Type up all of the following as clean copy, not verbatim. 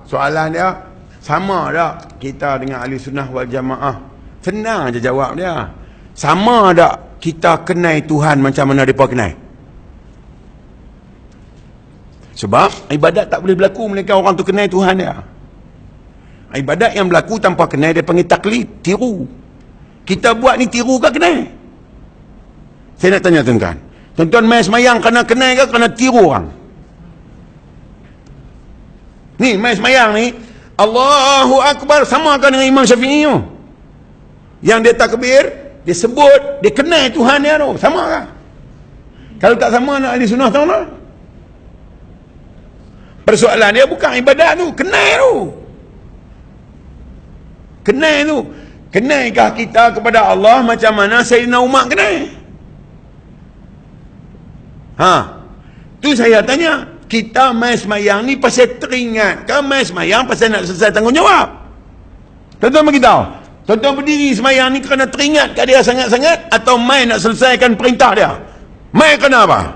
Soalan dia, sama tak kita dengan ahli sunnah wal jamaah? Senang je jawab dia. Sama tak kita kenal Tuhan macam mana mereka kenal? Sebab ibadat tak boleh berlaku melainkan orang tu kenal Tuhan dia. Ibadat yang berlaku tanpa kenal dia panggil taklid, tiru. Kita buat ni tiru ke kenal? Saya nak tanya tuan-tuan. Tuan-tuan main semayang kena kenal ke kena tiru orang? Ni main semayang ni, Allahu Akbar, sama kan dengan Imam Syafi'i tu? Yang dia takbir, dia sebut, dia kenal Tuhan dia tu, sama kan? Kalau tak sama nak ahli sunnah tahu tak? Persoalan dia bukan ibadat tu, kenal tu. Kenal tu. Kenalkah kita kepada Allah macam mana Sayyidina Umar kenal? Tu saya tanya. Kita main semayang ni pasal teringat, kan main semayang pasal nak selesai tanggungjawab? Tuan-tuan beritahu, tuan-tuan berdiri semayang ni kerana teringat kat dia sangat-sangat, atau main nak selesaikan perintah dia? Main kerana apa?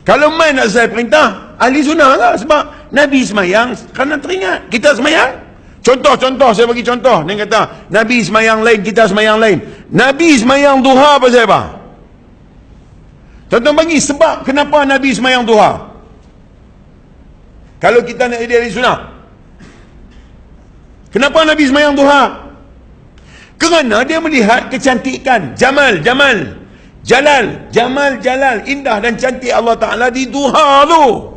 Kalau main nak selesai perintah, ahli sunnah lah. Sebab Nabi semayang kerana teringat. Kita semayang, contoh, saya bagi contoh. Dia kata Nabi semayang lain, kita semayang lain. Nabi semayang duha pasal apa? Tuan-tuan bagi sebab kenapa Nabi semayang duha. Kalau kita nak jadi ahli sunnah, kenapa Nabi semayang duha? Kerana dia melihat kecantikan, jamal, jalal, indah dan cantik Allah Ta'ala di duha tu.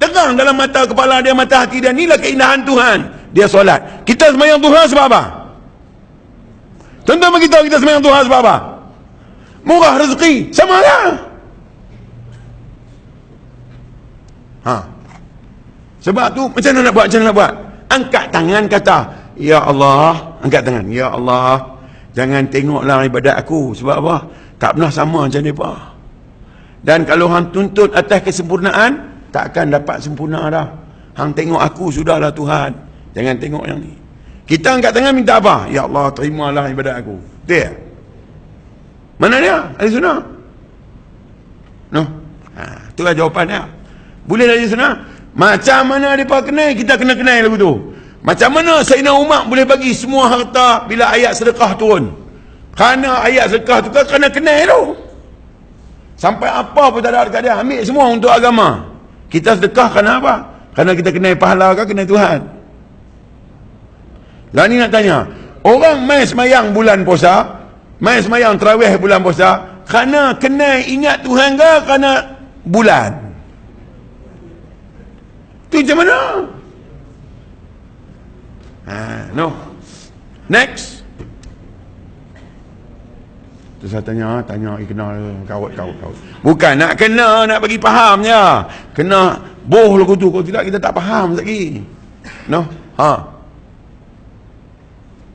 Terang dalam mata kepala dia, mata hati dia. Inilah keindahan Tuhan. Dia solat. Kita semayang duha sebab apa? Tuan-tuan beritahu kita semayang duha sebab apa? Murah rezeki. Sama lah. Sebab tu macam mana nak buat? Angkat tangan kata, ya Allah, angkat tangan, ya Allah, jangan tengoklah ibadat aku. Sebab apa? Tak pernah sama macam mereka. Dan kalau hang tuntut atas kesempurnaan, tak akan dapat sempurna dah. Hang tengok aku sudahlah Tuhan, jangan tengok yang ni. Kita angkat tangan minta apa? Ya Allah, terimalah ibadat aku. Dia mana dia? Ahli sunnah? No? Itulah jawapannya. Boleh ahli sunnah? Macam mana mereka kenal, kita kena kenal lagu tu. Macam mana Sayyidina Umar boleh bagi semua harta bila ayat sedekah turun? Kerana ayat sedekah tu kan kena kenal tu. Sampai apa pun tak ada dekat dia, ambil semua untuk agama. Kita sedekah kerana apa? Kerana kita kenal pahala ke kenal Tuhan? Lah ni nak tanya, orang main semayang bulan puasa, main semayang tarawih bulan puasa, kerana kenal ingat Tuhan ke kerana bulan? Tu macam mana? No. Next. Tu saya tanya kenal kawat. Bukan nak kena, nak bagi faham je. Kena boh lagu tu. Kalau tidak kita tak faham lagi. No.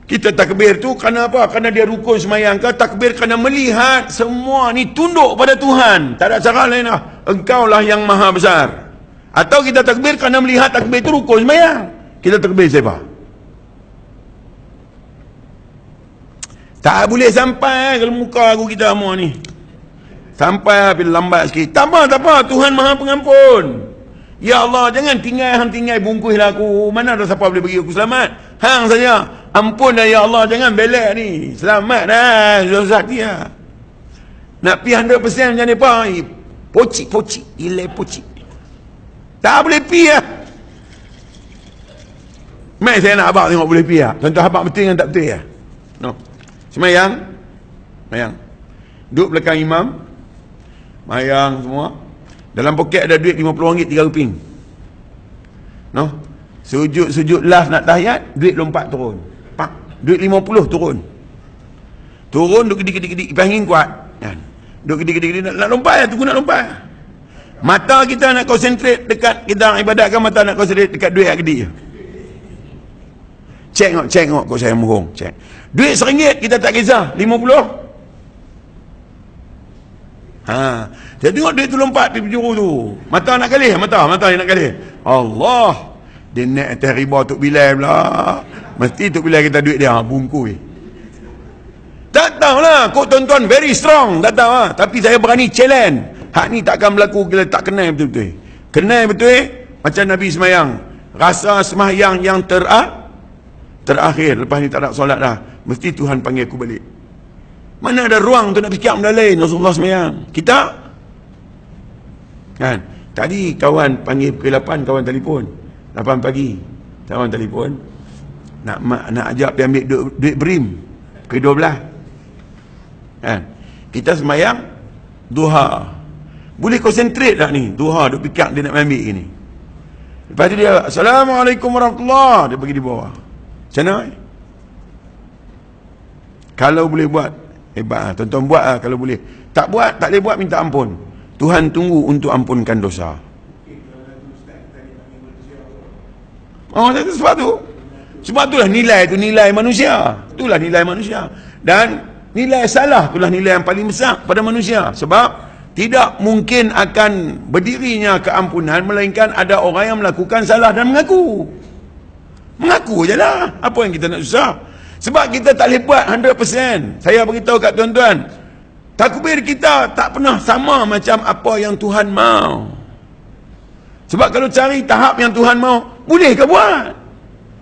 Kita takbir tu kerana apa? Kerana dia rukun semayang ke? Takbir kerana melihat semua ni tunduk pada Tuhan. Tak ada cara lain lah. Engkau lah yang maha besar. Atau kita takbir kerana melihat takbir itu rukun semayang. Kita takbir siapa? Tak boleh sampai kalau muka aku kita semua ni. Sampai bila lambat sikit. Tak apa. Tuhan maha pengampun. Ya Allah, jangan tinggal bungkuslah aku. Mana ada siapa boleh bagi aku selamat? Hang saja. Ampun dah ya Allah, jangan belak ni. Selamat dah. Susah dia. Nak pergi 100% macam ni apa? Pocik. Ilai pocik. Tak boleh pergi lah. Mai saya nak abang tengok boleh pergi lah. Contoh abang betul dengan tak betul lah. No. Semayang. Duduk belakang imam. Semayang semua. Dalam poket ada duit RM50, 3 ruping. No. Sujud last nak tahiyat, duit lompat turun. Pak. Duit 50 turun. Duduk gede-gede. Angin kuat. Duduk gede-gede. Nak lompat lah. Tunggu nak lompat. Mata kita nak konsentrate dekat kita ibadatkan, mata nak konsentrate dekat duit yang gede je. Cek tengok kok saya murung. Cek. Duit RM1 kita tak kisah, 50. Dia tengok duit tu lompat pergi penjuru tu. Mata nak kalih, mata dia nak kalih. Allah. Dia naik atas riba Tok Bilal pula. Mesti Tok Bilal kita duit dia bungkus. Tak tahulah, kok tuan-tuan very strong, tak tahu lah. Tapi saya berani challenge. Hak ni takkan berlaku bila tak kenal betul-betul. Kenal betul macam Nabi semayang. rasa sembahyang yang terakhir, lepas ni tak ada solat dah, mesti Tuhan panggil aku balik. Mana ada ruang tu nak fikir benda lain. Rasulullah sembahyang, kita kan. Tadi kawan panggil pukul 8, kawan telefon 8 pagi, kawan telefon nak ajak pergi ambil duit BRIM pukul 12 kan. Kita sembahyang duha, boleh konsentrate tak ni? Duha duk fikir dia nak ambil ni. Lepas tu dia Assalamualaikum warahmatullahi, dia pergi di bawah. Macam mana? Kalau boleh buat, hebat. Tuan-tuan buat lah kalau boleh. Tak buat, tak boleh buat, minta ampun. Tuhan tunggu untuk ampunkan dosa. Oh, sebab itulah nilai tu nilai manusia. Itulah nilai manusia. Dan nilai salah itulah nilai yang paling besar pada manusia. Sebab tidak mungkin akan berdirinya keampunan melainkan ada orang yang melakukan salah dan mengaku. Mengaku je lah. Apa yang kita nak susah? Sebab kita tak boleh buat 100%. Saya beritahu kat tuan-tuan, takbir kita tak pernah sama macam apa yang Tuhan mau. Sebab kalau cari tahap yang Tuhan mau, boleh ke buat?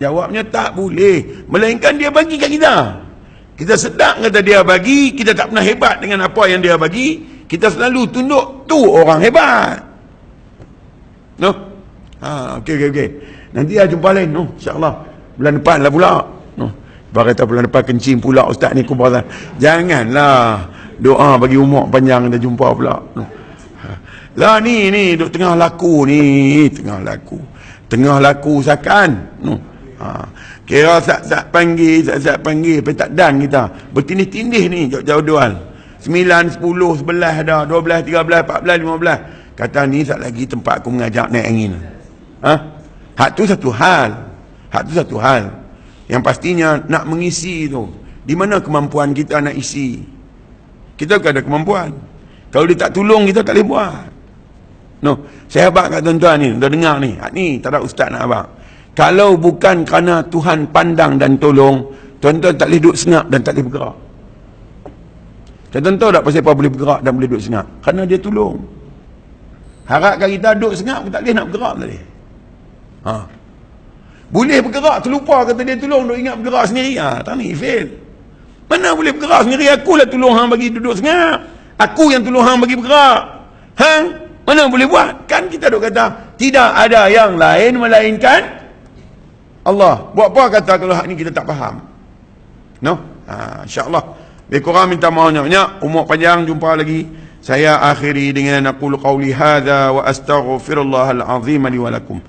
Jawabnya tak boleh. Melainkan dia bagi kat kita. Kita sedang kata dia bagi, kita tak pernah hebat dengan apa yang dia bagi. Kita selalu tunduk, tu orang hebat. No? Okey. Nanti lah jumpa lain, no? InsyaAllah. Bulan depan lah pula. No? Kata bulan depan kencing pula ustaz ni kubaran. Janganlah doa bagi umur panjang, kita jumpa pula. No? Lah ni duk tengah laku ni, tengah laku sakan. No? Kira saat panggil, tapi tak dan kita. Bertindih-tindih ni, jauh-jauh dual. 9, 10, 11 ada, 12, 13, 14, 15. Kata ni tak lagi tempat aku mengajak naik angin. Hak tu satu hal. Yang pastinya nak mengisi tu. Di mana kemampuan kita nak isi? Kita bukan ada kemampuan. Kalau dia tak tolong, kita tak boleh buat. No, saya abang kat tuan-tuan ni, dah dengar ni. Ni tak ada ustaz nak abang. Kalau bukan kerana Tuhan pandang dan tolong, tuan-tuan tak boleh duduk senyap dan tak boleh bergerak. Tuan-tuan tahu tak pasal apa boleh bergerak dan boleh duduk senyap? Kerana dia tolong. Harapkan kita duduk senyap, kita tak boleh nak bergerak tadi. Boleh bergerak, terlupa kata dia tolong, duk ingat bergerak sendiri. Tak ni, fail. Mana boleh bergerak sendiri? Akulah tolong hang bagi duduk senyap. Aku yang tolong hang bagi bergerak. Mana boleh buat? Kan kita duk kata, tidak ada yang lain melainkan Allah. Buat apa kata kalau hak ni kita tak faham? No? InsyaAllah. Lebih kurang minta maaf banyak. Umur panjang, jumpa lagi. Saya akhiri dengan aqulu qawli hadha wa astaghfirullahal azim li wa lakum.